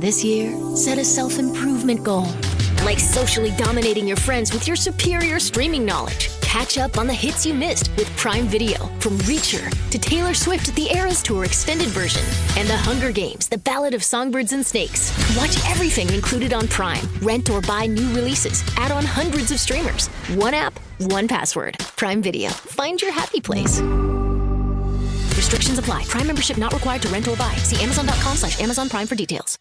This year, set a self-improvement goal, like socially dominating your friends with your superior streaming knowledge. Catch up on the hits you missed with Prime Video, from Reacher to Taylor Swift The Eras Tour extended version and The Hunger Games, The Ballad of Songbirds and Snakes. Watch everything included on Prime. Rent or buy new releases. Add on hundreds of streamers. One app, one password. Prime Video. Find your happy place. Restrictions apply. Prime membership not required to rent or buy. See Amazon.com/Amazon Prime for details.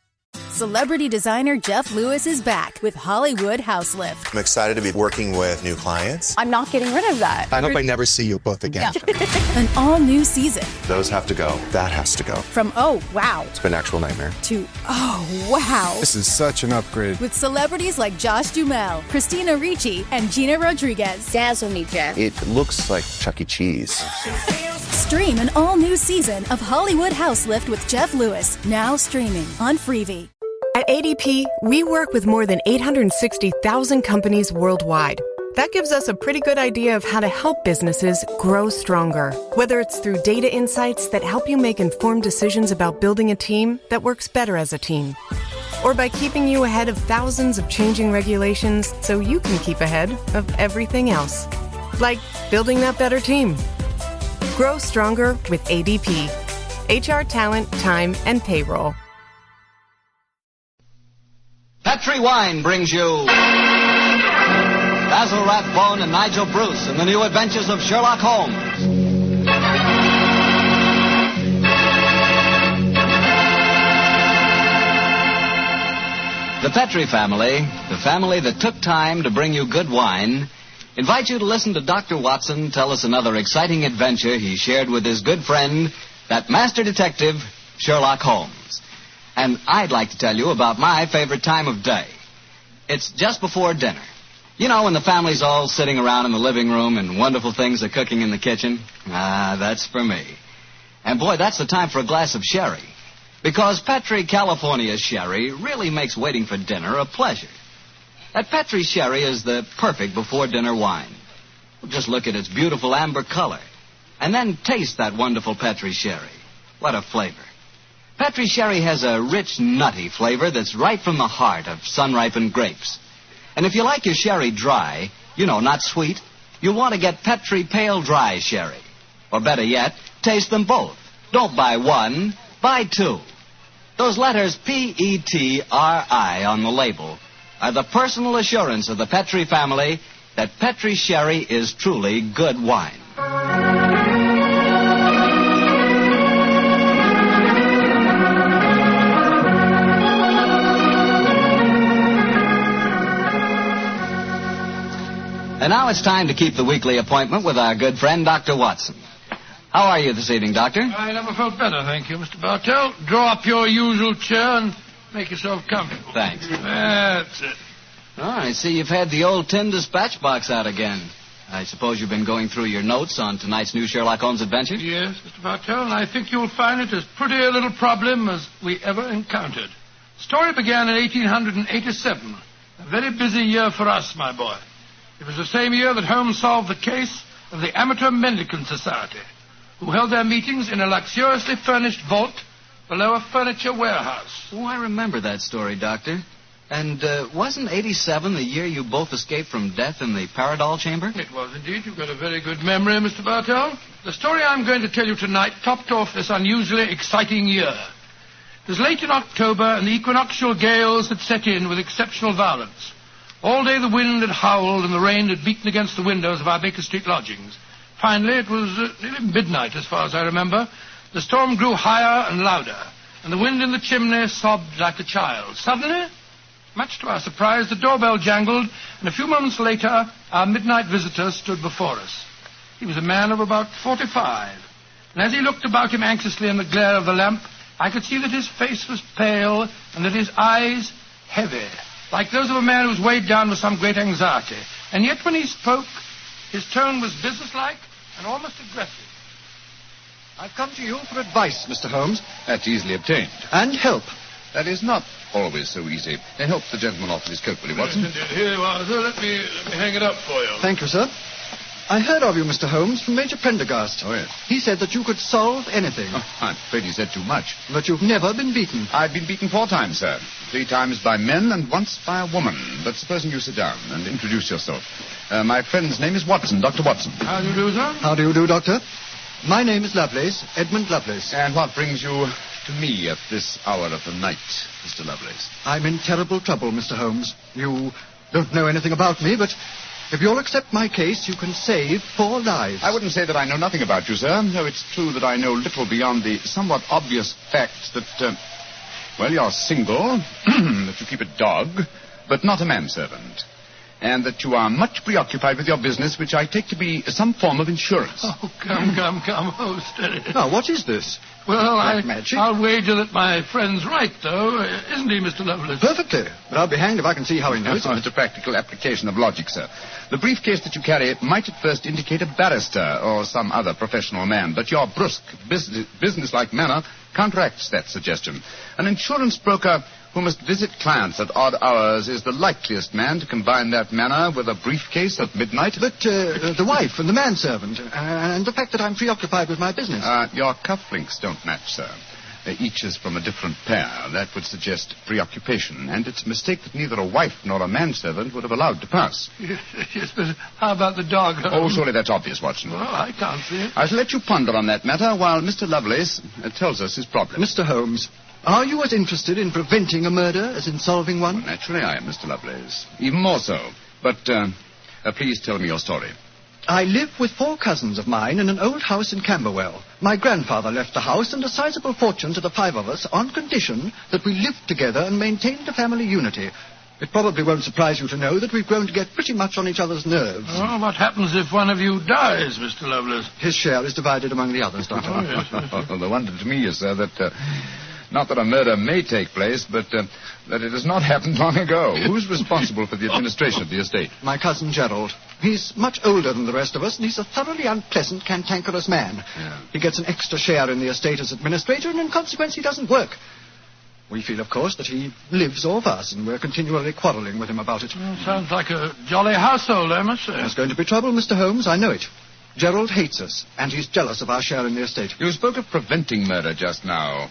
Celebrity designer Jeff Lewis is back with Hollywood House Lift. I'm excited to be working with new clients. I'm not getting rid of that. I hope I never see you both again. Yeah. An all-new season. Those have to go. That has to go. From oh, wow, It's been an actual nightmare. to oh, wow. This is such an upgrade. With celebrities like Josh Duhamel, Christina Ricci, and Gina Rodriguez. Dazzle me, Jeff. It looks like Chuck E. Cheese. Stream an all-new season of Hollywood House Lift with Jeff Lewis, now streaming on Freevee. At ADP, we work with more than 860,000 companies worldwide. That gives us a pretty good idea of how to help businesses grow stronger. Whether it's through data insights that help you make informed decisions about building a team that works better as a team, or by keeping you ahead of thousands of changing regulations so you can keep ahead of everything else. Like building that better team. Grow stronger with ADP. HR, talent, time, and payroll. Petri Wine brings you Basil Rathbone and Nigel Bruce in the new Adventures of Sherlock Holmes. The Petri family, the family that took time to bring you good wine, invite you to listen to Dr. Watson tell us another exciting adventure he shared with his good friend, that master detective, Sherlock Holmes. And I'd like to tell you about my favorite time of day. It's just before dinner. You know, when the family's all sitting around in the living room and wonderful things are cooking in the kitchen? Ah, that's for me. And boy, that's the time for a glass of sherry. Because Petri California sherry really makes waiting for dinner a pleasure. That Petri sherry is the perfect before-dinner wine. Just look at its beautiful amber color. And then taste that wonderful Petri sherry. What a flavor. Petri sherry has a rich, nutty flavor that's right from the heart of sun-ripened grapes. And if you like your sherry dry, you know, not sweet, you'll want to get Petri Pale Dry Sherry. Or better yet, taste them both. Don't buy one, buy two. Those letters P-E-T-R-I on the label are the personal assurance of the Petri family that Petri sherry is truly good wine. And now it's time to keep the weekly appointment with our good friend, Dr. Watson. How are you this evening, Doctor? I never felt better, thank you, Mr. Bartell. Draw up your usual chair and make yourself comfortable. Thanks. That's it. Oh, I see you've had the old tin dispatch box out again. I suppose you've been going through your notes on tonight's new Sherlock Holmes adventure? Yes, Mr. Bartell, and I think you'll find it as pretty a little problem as we ever encountered. The story began in 1887. A very busy year for us, my boy. It was the same year that Holmes solved the case of the Amateur Mendicant Society, who held their meetings in a luxuriously furnished vault below a furniture warehouse. Oh, I remember that story, Doctor. And wasn't 87 the year you both escaped from death in the Paradol chamber? It was indeed. You've got a very good memory, Mr. Bartell. The story I'm going to tell you tonight topped off this unusually exciting year. It was late in October, and the equinoctial gales had set in with exceptional violence. All day the wind had howled and the rain had beaten against the windows of our Baker Street lodgings. Finally, it was nearly midnight, as far as I remember. The storm grew higher and louder, and the wind in the chimney sobbed like a child. Suddenly, much to our surprise, the doorbell jangled, and a few moments later, our midnight visitor stood before us. He was a man of about 45, and as he looked about him anxiously in the glare of the lamp, I could see that his face was pale and that his eyes heavy, like those of a man who was weighed down with some great anxiety. And yet when he spoke, his tone was businesslike and almost aggressive. I've come to you for advice, Mr. Holmes. That's easily obtained. And help. That is not always so easy. Help the gentleman off with his coat, will you, Watson? Here you are, sir. Let me hang it up for you. Thank you, sir. I heard of you, Mr. Holmes, from Major Prendergast. Oh, yes. He said that you could solve anything. Oh, I'm afraid he said too much. But you've never been beaten. I've been beaten 4 times, sir. 3 times by men and once by a woman. But supposing you sit down and introduce yourself. My friend's name is Watson, Dr. Watson. How do you do, sir? How do you do, Doctor? My name is Lovelace, Edmund Lovelace. And what brings you to me at this hour of the night, Mr. Lovelace? I'm in terrible trouble, Mr. Holmes. You don't know anything about me, but if you'll accept my case, you can save 4 lives. I wouldn't say that I know nothing about you, sir, though it's true that I know little beyond the somewhat obvious fact that, you're single, that you keep a dog, but not a manservant, and that you are much preoccupied with your business, which I take to be some form of insurance. Oh, come. Oh, steady. Now, what is this? Well, magic? I'll wager that my friend's right, though. Isn't he, Mr. Lovelace? Perfectly. But I'll be hanged if I can see how he knows It's a practical application of logic, sir. The briefcase that you carry might at first indicate a barrister or some other professional man, but your brusque, businesslike manner counteracts that suggestion. An insurance broker who must visit clients at odd hours is the likeliest man to combine that manner with a briefcase at midnight. But the wife and the manservant, and the fact that I'm preoccupied with my business. Your cufflinks don't match, sir. Each is from a different pair. That would suggest preoccupation, and it's a mistake that neither a wife nor a manservant would have allowed to pass. Yes, but how about the dog? Oh, surely that's obvious, Watson. Well, I can't see it. I shall let you ponder on that matter while Mr. Lovelace tells us his problem. Mr. Holmes, are you as interested in preventing a murder as in solving one? Well, naturally I am, Mr. Lovelace. Even more so. But please tell me your story. I live with 4 cousins of mine in an old house in Camberwell. My grandfather left the house and a sizable fortune to the 5 of us on condition that we lived together and maintained a family unity. It probably won't surprise you to know that we've grown to get pretty much on each other's nerves. Well, what happens if one of you dies, Mr. Lovelace? His share is divided among the others, Doctor. Oh, yes. Well, the wonder to me is, sir, that not that a murder may take place, but that it has not happened long ago. Who's responsible for the administration of the estate? My cousin Gerald. He's much older than the rest of us, and he's a thoroughly unpleasant, cantankerous man. Yeah. He gets an extra share in the estate as administrator, and in consequence he doesn't work. We feel, of course, that he lives off us, and we're continually quarrelling with him about it. Well, sounds like a jolly household, I must say. There's going to be trouble, Mr. Holmes, I know it. Gerald hates us, and he's jealous of our share in the estate. You spoke of preventing murder just now.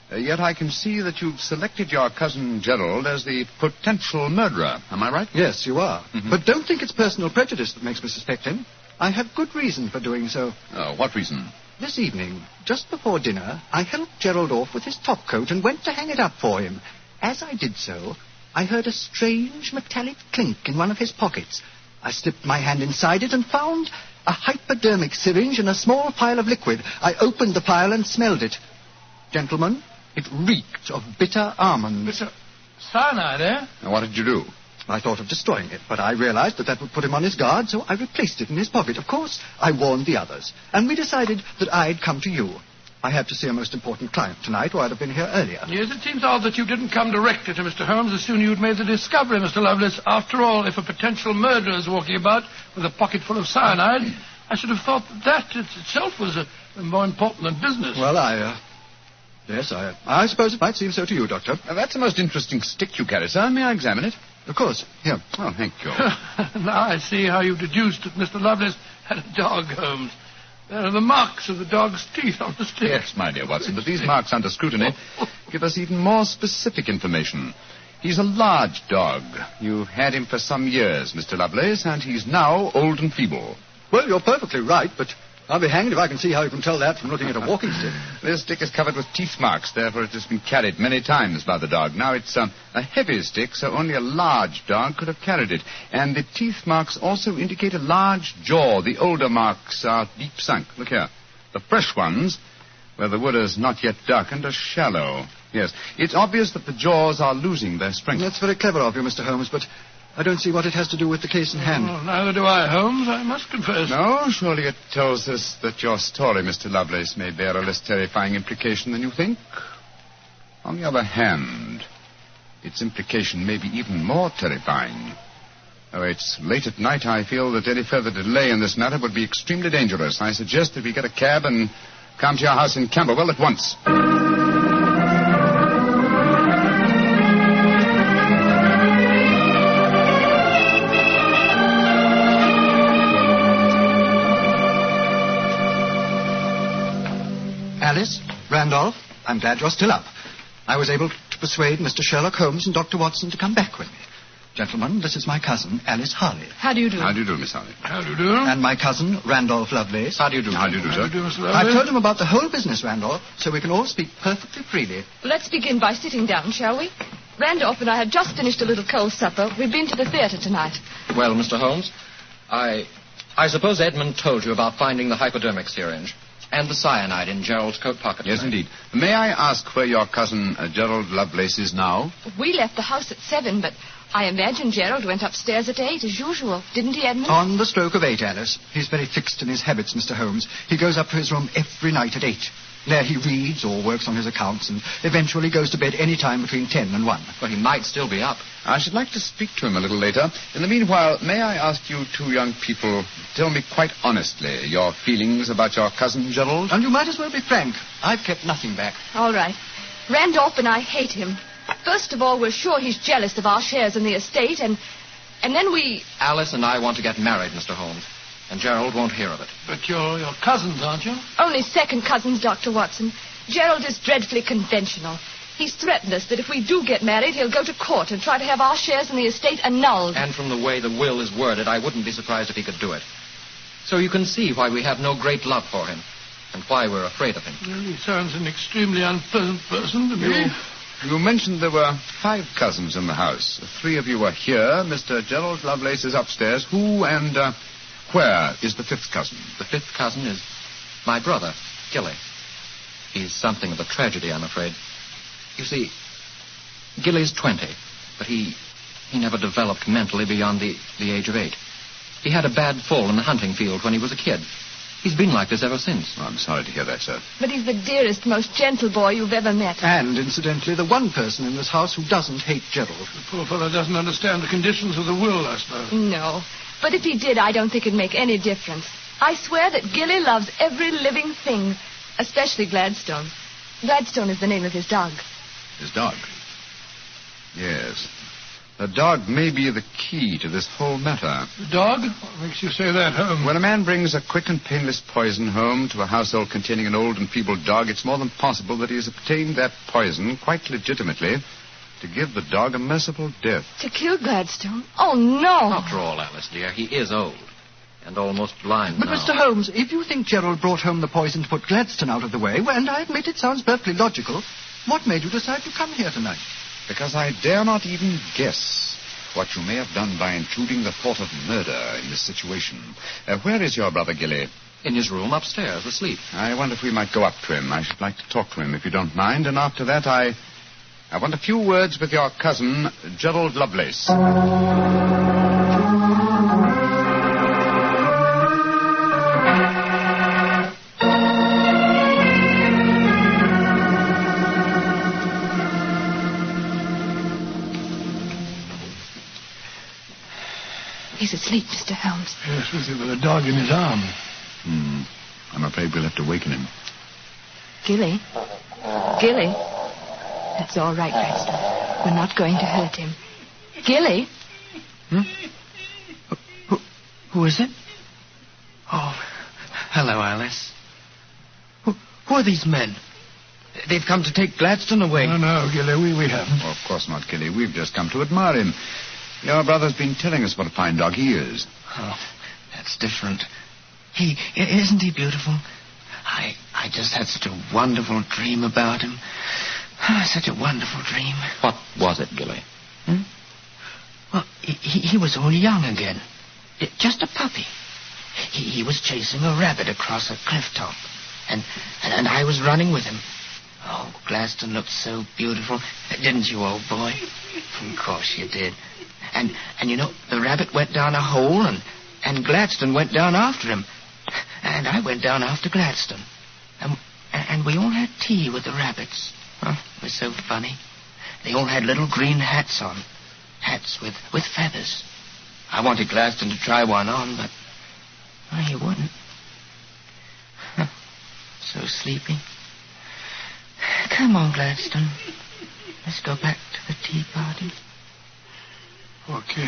Yet I can see that you've selected your cousin Gerald as the potential murderer. Am I right? Yes, you are. Mm-hmm. But don't think it's personal prejudice that makes me suspect him. I have good reason for doing so. Oh, what reason? This evening, just before dinner, I helped Gerald off with his topcoat and went to hang it up for him. As I did so, I heard a strange metallic clink in one of his pockets. I slipped my hand inside it and found a hypodermic syringe and a small phial of liquid. I opened the phial and smelled it. Gentlemen, it reeked of bitter almonds. Bitter cyanide, eh? Now, what did you do? I thought of destroying it, but I realized that would put him on his guard, so I replaced it in his pocket. Of course, I warned the others, and we decided that I'd come to you. I have to see a most important client tonight, or I'd have been here earlier. Yes, it seems odd that you didn't come directly to Mr. Holmes as soon as you'd made the discovery, Mr. Lovelace. After all, if a potential murderer is walking about with a pocket full of cyanide, I should have thought that itself was more important than business. Well, Yes, I suppose it might seem so to you, Doctor. Now, that's a most interesting stick you carry, sir. May I examine it? Of course. Here. Oh, thank you. Now I see how you deduced that Mr. Lovelace had a dog, Holmes. There are the marks of the dog's teeth on the stick. Yes, my dear Watson, but these marks under scrutiny give us even more specific information. He's a large dog. You've had him for some years, Mr. Lovelace, and he's now old and feeble. Well, you're perfectly right, but I'll be hanged if I can see how you can tell that from looking at a walking stick. This stick is covered with teeth marks, therefore it has been carried many times by the dog. Now, it's a heavy stick, so only a large dog could have carried it. And the teeth marks also indicate a large jaw. The older marks are deep sunk. Look here. The fresh ones, where the wood is not yet darkened, are shallow. Yes, it's obvious that the jaws are losing their strength. That's very clever of you, Mr. Holmes, but I don't see what it has to do with the case in hand. Well, neither do I, Holmes, I must confess. No, surely it tells us that your story, Mr. Lovelace, may bear a less terrifying implication than you think. On the other hand, its implication may be even more terrifying. Oh, it's late at night. I feel that any further delay in this matter would be extremely dangerous. I suggest that we get a cab and come to your house in Camberwell at once. I'm glad you're still up. I was able to persuade Mr. Sherlock Holmes and Dr. Watson to come back with me. Gentlemen, this is my cousin, Alice Harley. How do you do? How do you do, Miss Harley? How do you do? And my cousin, Randolph Lovelace. How do you do? How do you do, sir? How do you do, Mr. I've Lovelace? told him about the whole business, Randolph, so we can all speak perfectly freely. Let's begin by sitting down, shall we? Randolph and I had just finished a little cold supper. We've been to the theatre tonight. Well, Mr. Holmes, I suppose Edmund told you about finding the hypodermic syringe and the cyanide in Gerald's coat pocket. Yes, tonight. indeed. May I ask where your cousin Gerald Lovelace is now? We left the house at 7, but I imagine Gerald went upstairs at 8, as usual. Didn't he, Edmund? On the stroke of 8, Alice. He's very fixed in his habits, Mr. Holmes. He goes up to his room every night at 8. There he reads or works on his accounts and eventually goes to bed any time between 10 and 1. Well, he might still be up. I should like to speak to him a little later. In the meanwhile, may I ask you two young people, tell me quite honestly your feelings about your cousin Gerald? And you might as well be frank. I've kept nothing back. All right. Randolph and I hate him. First of all, we're sure he's jealous of our shares in the estate, and then we... Alice and I want to get married, Mr. Holmes, and Gerald won't hear of it. But you're cousins, aren't you? Only second cousins, Dr. Watson. Gerald is dreadfully conventional. He's threatened us that if we do get married, he'll go to court and try to have our shares in the estate annulled. And from the way the will is worded, I wouldn't be surprised if he could do it. So you can see why we have no great love for him, and why we're afraid of him. Well, he sounds an extremely unpleasant person to me. You mentioned there were 5 cousins in the house. 3 of you are here. Mr. Gerald Lovelace is upstairs. Who and where is the 5th cousin? The 5th cousin is my brother, Gilly. He's something of a tragedy, I'm afraid. You see, Gilly's 20, but he never developed mentally beyond the age of 8. He had a bad fall in the hunting field when he was a kid. He's been like this ever since. Oh, I'm sorry to hear that, sir. But he's the dearest, most gentle boy you've ever met. And, incidentally, the one person in this house who doesn't hate Gerald. The poor fellow doesn't understand the conditions of the will, I suppose. No. But if he did, I don't think it'd make any difference. I swear that Gilly loves every living thing, especially Gladstone. Gladstone is the name of his dog. His dog? Yes. The dog may be the key to this whole matter. The dog? What makes you say that, Holmes? When a man brings a quick and painless poison home to a household containing an old and feeble dog, it's more than possible that he has obtained that poison quite legitimately to give the dog a merciful death. To kill Gladstone? Oh, no. After all, Alice, dear, he is old and almost blind But, now. Mr. Holmes, if you think Gerald brought home the poison to put Gladstone out of the way, well, and I admit it sounds perfectly logical, what made you decide to come here tonight? Because I dare not even guess what you may have done by intruding the thought of murder in this situation. Where is your brother Gilly? In his room upstairs, asleep. I wonder if we might go up to him. I should like to talk to him, if you don't mind. And after that, I want a few words with your cousin, Gerald Lovelace. He's asleep, Mr. Holmes. Yes, with a dog in his arm. I'm afraid we'll have to waken him. Gilly? Gilly? That's all right, Gladstone. We're not going to hurt him. Gilly? Who is it? Oh, hello, Alice. Who are these men? They've come to take Gladstone away. No, Gilly, we haven't. Oh, of course not, Gilly. We've just come to admire him. Your brother's been telling us what a fine dog he is. Oh, that's different. Isn't he beautiful? I just had such a wonderful dream about him. Such a wonderful dream. What was it, Gilly? Well, he was all young again. Just a puppy. He was chasing a rabbit across a cliff top. And I was running with him. Oh, Gladstone looked so beautiful. Didn't you, old boy? Of course you did. And you know, the rabbit went down a hole, and Gladstone went down after him. And I went down after Gladstone. And we all had tea with the rabbits. Oh, it was so funny. They all had little green hats on. Hats with feathers. I wanted Gladstone to try one on, but he wouldn't. So sleepy. Come on, Gladstone. Let's go back to the tea party. Okay.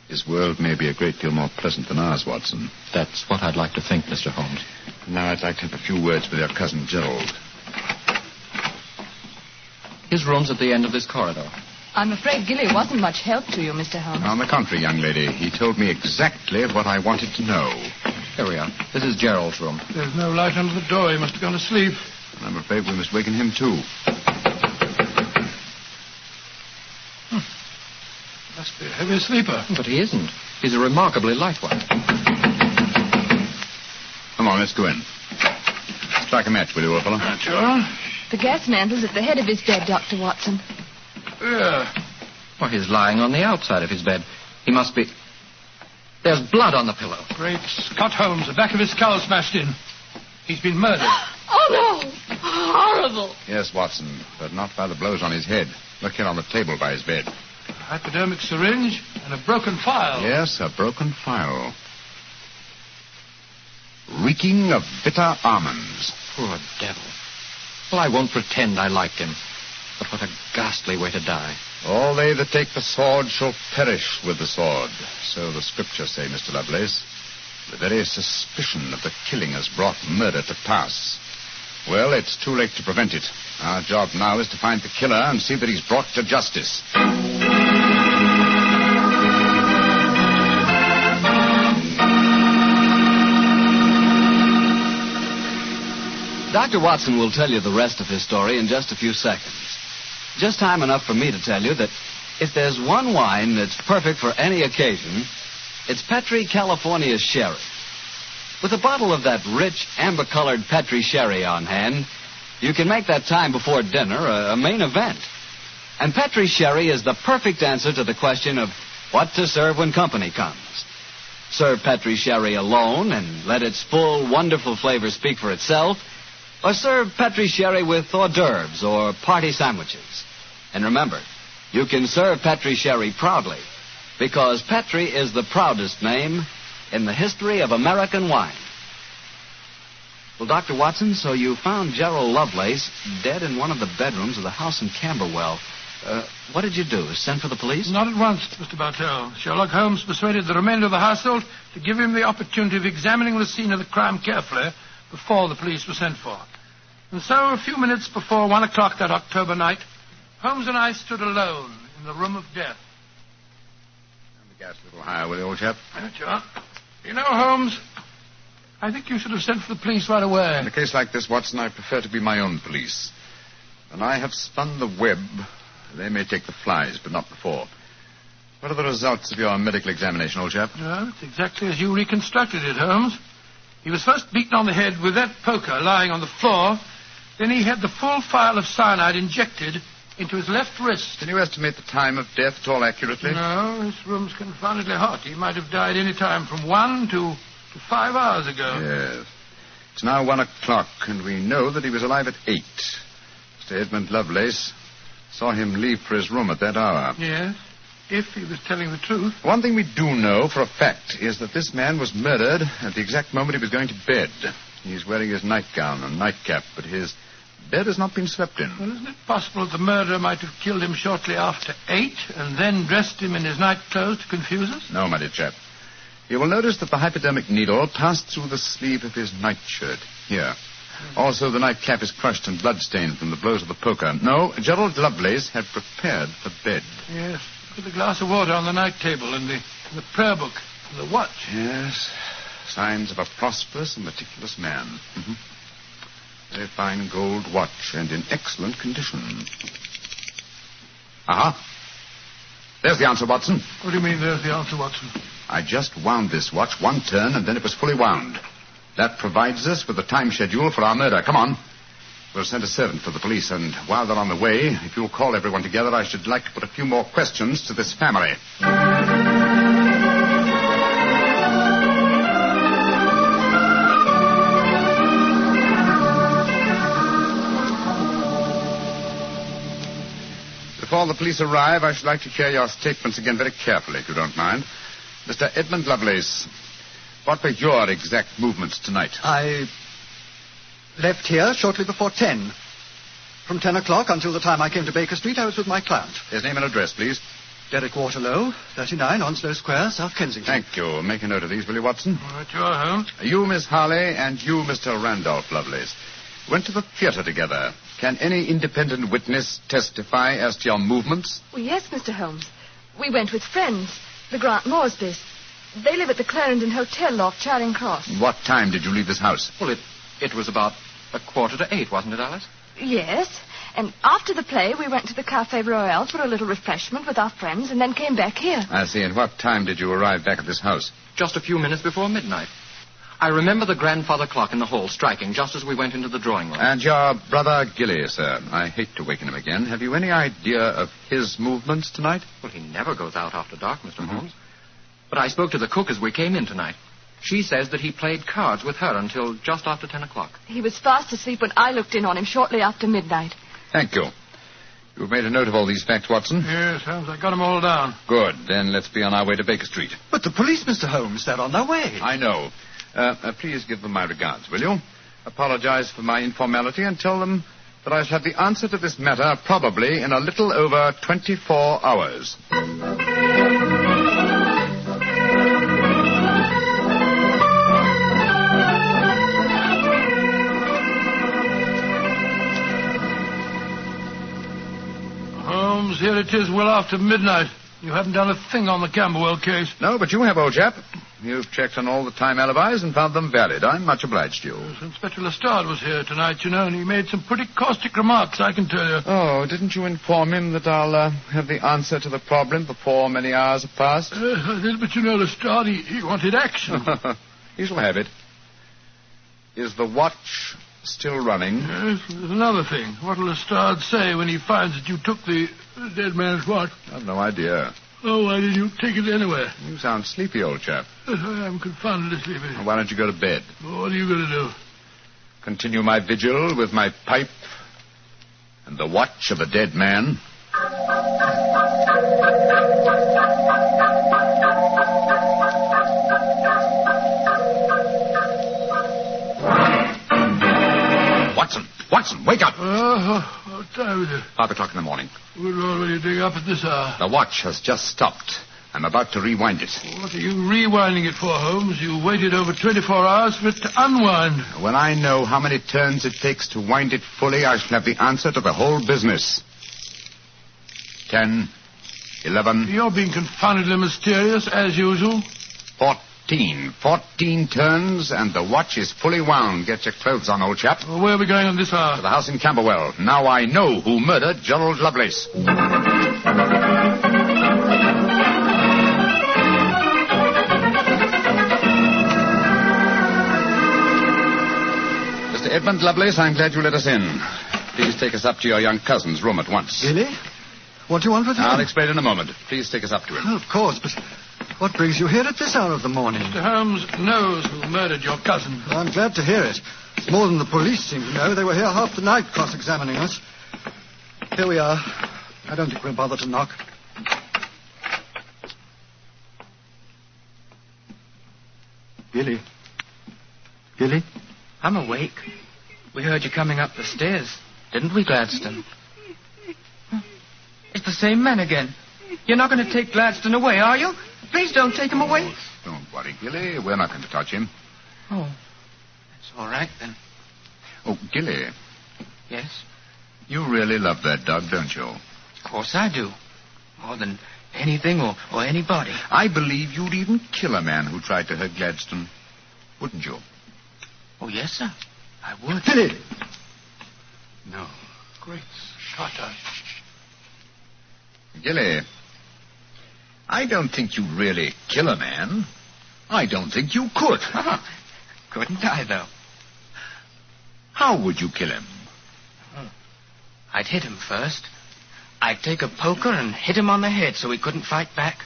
His world may be a great deal more pleasant than ours, Watson. That's what I'd like to think, Mr. Holmes. Now I'd like to have a few words with your cousin Gerald. His room's at the end of this corridor. I'm afraid Gilly wasn't much help to you, Mr. Holmes. On the contrary, young lady, he told me exactly what I wanted to know. Here we are. This is Gerald's room. There's no light under the door. He must have gone to sleep. I'm afraid we must waken him, too. Must be a heavy sleeper. But he isn't. He's a remarkably light one. Come on, let's go in. Strike a match, will you, old fellow? Sure. The gas mantel's at the head of his bed, Dr. Watson. Yeah. Well, he's lying on the outside of his bed. He must be... There's blood on the pillow. Great Scott, Holmes. The back of his skull smashed in. He's been murdered. Oh, no! Horrible! Yes, Watson, but not by the blows on his head. Look here on the table by his bed. A hypodermic syringe and a broken file. Yes, a broken file. Reeking of bitter almonds. Poor devil. Well, I won't pretend I liked him. But what a ghastly way to die. All they that take the sword shall perish with the sword. So the scriptures say, Mr. Lovelace. The very suspicion of the killing has brought murder to pass. Well, it's too late to prevent it. Our job now is to find the killer and see that he's brought to justice. Dr. Watson will tell you the rest of his story in just a few seconds. Just time enough for me to tell you that if there's one wine that's perfect for any occasion, it's Petri California Sherry. With a bottle of that rich, amber-colored Petri Sherry on hand, you can make that time before dinner a main event. And Petri Sherry is the perfect answer to the question of what to serve when company comes. Serve Petri Sherry alone and let its full, wonderful flavor speak for itself, or serve Petri Sherry with hors d'oeuvres or party sandwiches. And remember, you can serve Petri Sherry proudly, because Petri is the proudest name in the history of American wine. Well, Dr. Watson, so you found Gerald Lovelace dead in one of the bedrooms of the house in Camberwell. What did you do? Send for the police? Not at once, Mr. Bartell. Sherlock Holmes persuaded the remainder of the household to give him the opportunity of examining the scene of the crime carefully before the police were sent for. And so, a few minutes before 1 o'clock that October night, Holmes and I stood alone in the room of death. Turn the gas a little higher, will you, old chap? Sure. You know, Holmes, I think you should have sent for the police right away. In a case like this, Watson, I prefer to be my own police. When I have spun the web, they may take the flies, but not before. What are the results of your medical examination, old chap? Well, it's exactly as you reconstructed it, Holmes. He was first beaten on the head with that poker lying on the floor. Then he had the full phial of cyanide injected into his left wrist. Can you estimate the time of death at all accurately? No, this room's confoundedly hot. He might have died any time from 1 to 5 hours ago. Yes. It's now 1 o'clock, and we know that he was alive at 8. Mr. Edmund Lovelace saw him leave for his room at that hour. Yes, if he was telling the truth. One thing we do know for a fact is that this man was murdered at the exact moment he was going to bed. He's wearing his nightgown and nightcap, but his bed has not been slept in. Well, isn't it possible that the murderer might have killed him shortly after 8 and then dressed him in his night clothes to confuse us? No, my dear chap. You will notice that the hypodermic needle passed through the sleeve of his nightshirt. Here. Also, the nightcap is crushed and bloodstained from the blows of the poker. No, Gerald Lovelace had prepared for bed. Yes. Look at the glass of water on the night table and the prayer book and the watch. Yes. Signs of a prosperous and meticulous man. Mm-hmm. Very fine gold watch and in excellent condition. Aha. There's the answer, Watson. What do you mean, there's the answer, Watson? I just wound this watch 1 turn, and then it was fully wound. That provides us with the time schedule for our murder. Come on. We'll send a servant for the police, and while they're on the way, if you'll call everyone together, I should like to put a few more questions to this family. Before the police arrive, I should like to hear your statements again very carefully, if you don't mind. Mr. Edmund Lovelace, what were your exact movements tonight? I left here shortly before 10. From 10 o'clock until the time I came to Baker Street, I was with my client. His name and address, please. Derek Waterlow, 39 Onslow Square, South Kensington. Thank you. Make a note of these, will you, Watson? All right, you're home. You, Miss Harley, and you, Mr. Randolph Lovelace. went to the theatre together. Can any independent witness testify as to your movements? Well, yes, Mr. Holmes. We went with friends, the Grant Moresbys. They live at the Clarendon Hotel off Charing Cross. What time did you leave this house? Well, it was about 7:45, wasn't it, Alice? Yes, and after the play, we went to the Café Royal for a little refreshment with our friends and then came back here. I see. And what time did you arrive back at this house? Just a few minutes before midnight. I remember the grandfather clock in the hall striking just as we went into the drawing room. And your brother Gilly, sir. I hate to waken him again. Have you any idea of his movements tonight? Well, he never goes out after dark, Mr. Holmes. But I spoke to the cook as we came in tonight. She says that he played cards with her until just after 10 o'clock. He was fast asleep when I looked in on him shortly after midnight. Thank you. You've made a note of all these facts, Watson? Yes, Holmes, I got them all down. Good. Then let's be on our way to Baker Street. But the police, Mr. Holmes, they're on their way. I know. Please give them my regards, will you? Apologize for my informality and tell them that I shall have the answer to this matter probably in a little over 24 hours. Holmes, here it is well after midnight. You haven't done a thing on the Camberwell case. No, but you have, old chap. You've checked on all the time alibis and found them valid. I'm much obliged to you. Yes, Inspector Lestrade was here tonight, you know, and he made some pretty caustic remarks, I can tell you. Oh, didn't you inform him that I'll have the answer to the problem before many hours have passed? I did, but you know, Lestrade, he wanted action. He shall have it. Is the watch still running? Yes, there's another thing. What'll Lestrade say when he finds that you took the dead man's watch? I've no idea. Oh, why didn't you take it anywhere? You sound sleepy, old chap. I am confoundedly sleepy. Why don't you go to bed? What are you going to do? Continue my vigil with my pipe and the watch of a dead man. Watson, wake up! What time is it? 5 o'clock in the morning. Good Lord, will you dig up at this hour? The watch has just stopped. I'm about to rewind it. What are you rewinding it for, Holmes? You waited over 24 hours for it to unwind. When I know how many turns it takes to wind it fully, I shall have the answer to the whole business. 10, 11... You're being confoundedly mysterious, as usual. 14 turns, and the watch is fully wound. Get your clothes on, old chap. Well, where are we going on this hour? To the house in Camberwell. Now I know who murdered Gerald Lovelace. Mr. Edmund Lovelace, I'm glad you let us in. Please take us up to your young cousin's room at once. Really? What do you want with him? I'll explain in a moment. Please take us up to him. Well, of course, but what brings you here at this hour of the morning? Mr. Holmes knows who murdered your cousin. Well, I'm glad to hear it. It's more than the police seem to know. They were here half the night cross-examining us. Here we are. I don't think we'll bother to knock. Gilly? Gilly? I'm awake. We heard you coming up the stairs, didn't we, Gladstone? It's the same man again. You're not going to take Gladstone away, are you? Please don't take him away. Don't worry, Gilly. We're not going to touch him. Oh, that's all right, then. Oh, Gilly. Yes? You really love that dog, don't you? Of course I do. More than anything or anybody. I believe you'd even kill a man who tried to hurt Gladstone. Wouldn't you? Oh, yes, sir. I would. Gilly! No. Great Scott. Gilly, I don't think you'd really kill a man. I don't think you could. Couldn't I, though? How would you kill him? I'd hit him first. I'd take a poker and hit him on the head so he couldn't fight back.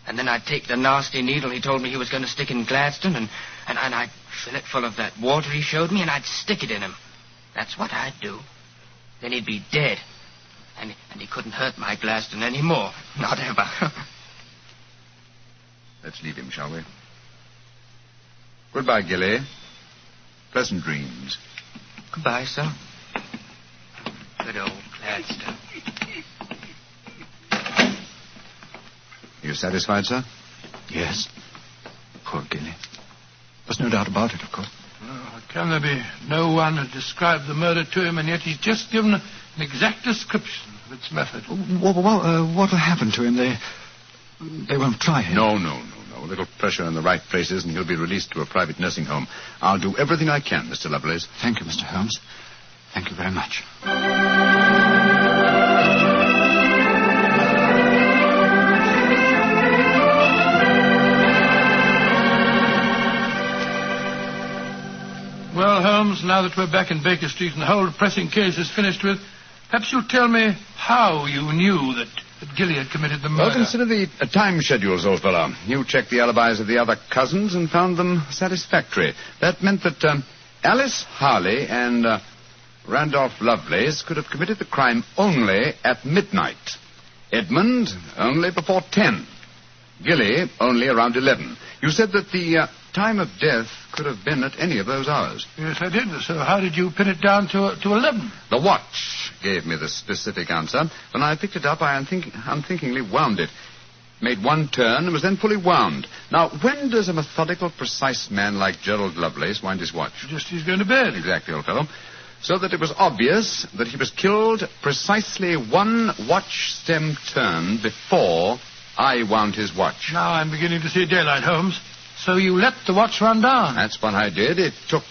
And then I'd take the nasty needle he told me he was going to stick in Gladstone, and I'd fill it full of that water he showed me, and I'd stick it in him. That's what I'd do. Then he'd be dead. And he couldn't hurt my Gladstone anymore. Not ever. Let's leave him, shall we? Goodbye, Gilly. Pleasant dreams. Goodbye, sir. Good old Gladstone. You satisfied, sir? Yes. Poor Gilly. There's no doubt about it, of course. Oh, I Can there be no one who described the murder to him, and yet he's just given an exact description of its method? What'll happen to him? They won't try him. No. A little pressure in the right places, and he'll be released to a private nursing home. I'll do everything I can, Mr. Lovelace. Thank you, Mr. Holmes. Thank you very much. Well, Holmes, now that we're back in Baker Street and the whole pressing case is finished with, perhaps you'll tell me how you knew that Gilly had committed the murder. Well, consider the time schedules, old fellow. You checked the alibis of the other cousins and found them satisfactory. That meant that Alice Harley and Randolph Lovelace could have committed the crime only at midnight. Edmund only before 10. Gilly only around 11. You said that the time of death could have been at any of those hours. Yes, I did. So how did you pin it down to 11? The watch gave me the specific answer. When I picked it up, I unthinkingly wound it. Made one turn and was then fully wound. Now, when does a methodical, precise man like Gerald Lovelace wind his watch? Just as he's going to bed. Exactly, old fellow. So that it was obvious that he was killed precisely one watch stem turn before I wound his watch. Now I'm beginning to see daylight, Holmes. So you let the watch run down? That's what I did. It took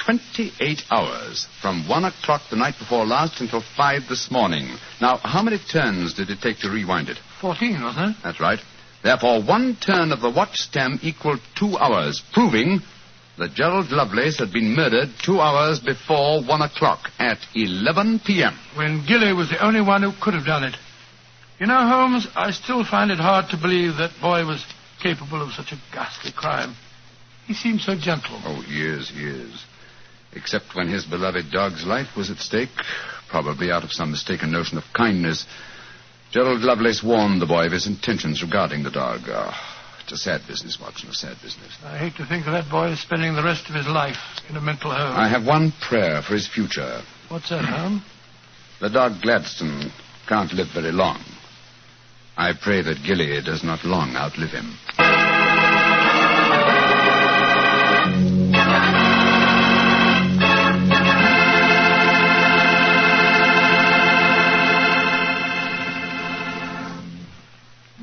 28 hours, from 1 o'clock the night before last until 5 this morning. Now, how many turns did it take to rewind it? 14, wasn't it? That's right. Therefore, one turn of the watch stem equaled 2 hours, proving that Gerald Lovelace had been murdered 2 hours before 1 o'clock at 11 p.m. When Gilly was the only one who could have done it. You know, Holmes, I still find it hard to believe that boy was capable of such a ghastly crime. He seemed so gentle. Oh, he is. Except when his beloved dog's life was at stake, probably out of some mistaken notion of kindness. Gerald Lovelace warned the boy of his intentions regarding the dog. It's a sad business, Watson, a sad business. I hate to think of that boy spending the rest of his life in a mental home. I have one prayer for his future. What's that, Holmes? The dog Gladstone can't live very long. I pray that Gilly does not long outlive him.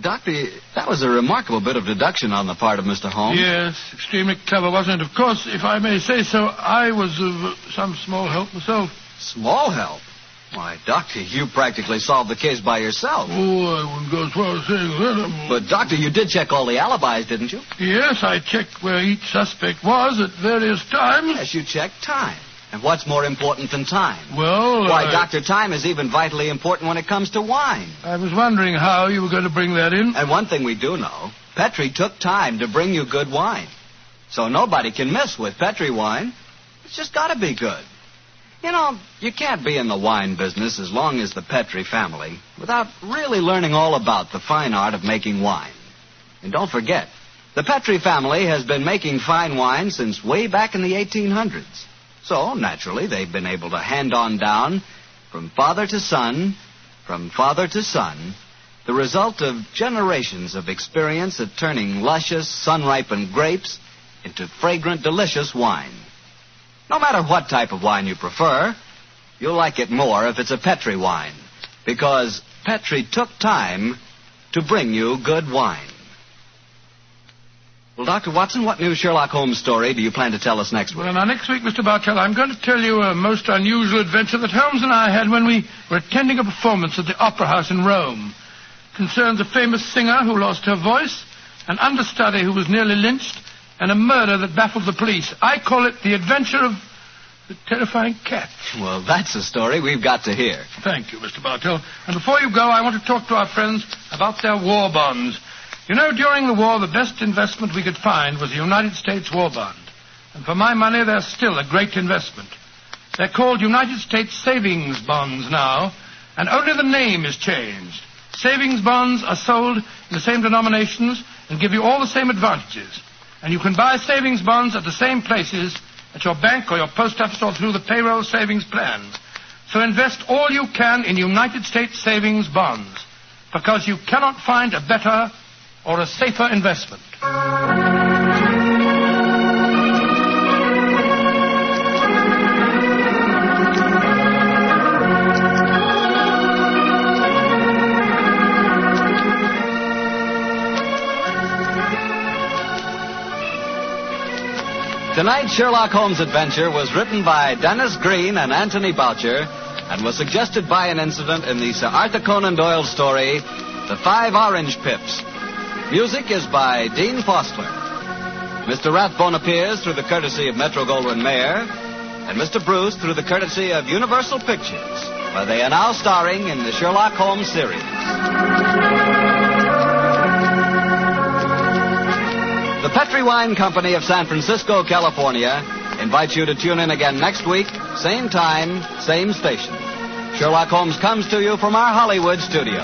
Doctor, that was a remarkable bit of deduction on the part of Mr. Holmes. Yes, extremely clever, wasn't it? Of course, if I may say so, I was of some small help myself. Small help? Why, Doctor, you practically solved the case by yourself. Oh, I wouldn't go as far as saying that. But, Doctor, you did check all the alibis, didn't you? Yes, I checked where each suspect was at various times. Yes, you checked time. And what's more important than time? Well, Why, Doctor, time is even vitally important when it comes to wine. I was wondering how you were going to bring that in. And one thing we do know, Petri took time to bring you good wine. So nobody can miss with Petri wine. It's just got to be good. You know, you can't be in the wine business as long as the Petri family without really learning all about the fine art of making wine. And don't forget, the Petri family has been making fine wine since way back in the 1800s. So, naturally, they've been able to hand on down from father to son, the result of generations of experience at turning luscious, sun-ripened grapes into fragrant, delicious wine. No matter what type of wine you prefer, you'll like it more if it's a Petri wine, because Petri took time to bring you good wine. Well, Dr. Watson, what new Sherlock Holmes story do you plan to tell us next week? Well, now, next week, Mr. Bartell, I'm going to tell you a most unusual adventure that Holmes and I had when we were attending a performance at the Opera House in Rome. It concerns a famous singer who lost her voice, an understudy who was nearly lynched, and a murder that baffled the police. I call it The Adventure of the Terrifying Cat. Well, that's a story we've got to hear. Thank you, Mr. Bartell. And before you go, I want to talk to our friends about their war bonds. You know, during the war, the best investment we could find was the United States War Bond. And for my money, they're still a great investment. They're called United States Savings Bonds now, and only the name is changed. Savings bonds are sold in the same denominations and give you all the same advantages. And you can buy savings bonds at the same places at your bank or your post office or through the payroll savings plan. So invest all you can in United States Savings Bonds, because you cannot find a better or a safer investment. Tonight's Sherlock Holmes adventure was written by Dennis Green and Anthony Boucher and was suggested by an incident in the Sir Arthur Conan Doyle story, The 5 Orange Pips. Music is by Dean Fostler. Mr. Rathbone appears through the courtesy of Metro-Goldwyn-Mayer, and Mr. Bruce through the courtesy of Universal Pictures, where they are now starring in the Sherlock Holmes series. The Petri Wine Company of San Francisco, California, invites you to tune in again next week, same time, same station. Sherlock Holmes comes to you from our Hollywood studios.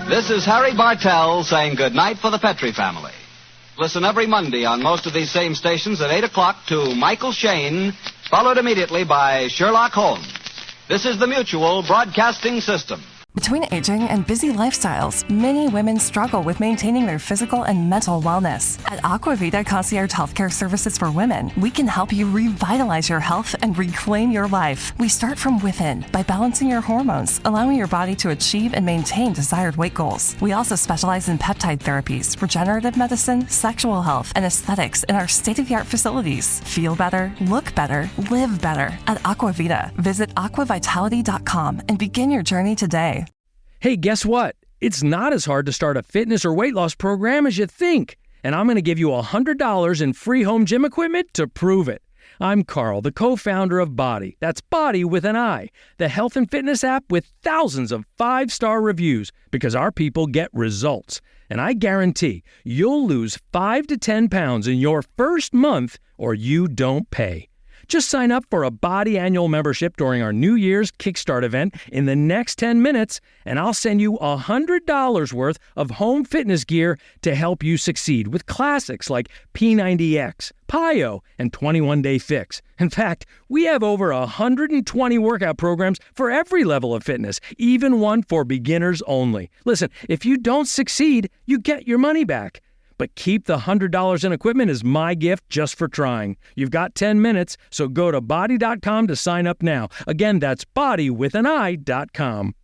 This is Harry Bartell saying good night for the Petri family. Listen every Monday on most of these same stations at 8 o'clock to Michael Shayne, followed immediately by Sherlock Holmes. This is the Mutual Broadcasting System. Between aging and busy lifestyles, many women struggle with maintaining their physical and mental wellness. At Aquavita Concierge Healthcare Services for Women, we can help you revitalize your health and reclaim your life. We start from within by balancing your hormones, allowing your body to achieve and maintain desired weight goals. We also specialize in peptide therapies, regenerative medicine, sexual health, and aesthetics in our state-of-the-art facilities. Feel better, look better, live better at Aquavita. Visit aquavitality.com and begin your journey today. Hey, guess what? It's not as hard to start a fitness or weight loss program as you think. And I'm going to give you $100 in free home gym equipment to prove it. I'm Carl, the co-founder of Body. That's Body with an I, the health and fitness app with thousands of 5-star reviews because our people get results. And I guarantee you'll lose 5 to 10 pounds in your first month or you don't pay. Just sign up for a Body annual membership during our New Year's Kickstart event in the next 10 minutes, and I'll send you $100 worth of home fitness gear to help you succeed with classics like P90X, PiYo, and 21-Day Fix. In fact, we have over 120 workout programs for every level of fitness, even one for beginners only. Listen, if you don't succeed, you get your money back. But keep the $100 in equipment as my gift just for trying. You've got 10 minutes, so go to body.com to sign up now. Again, that's bodywithanI.com.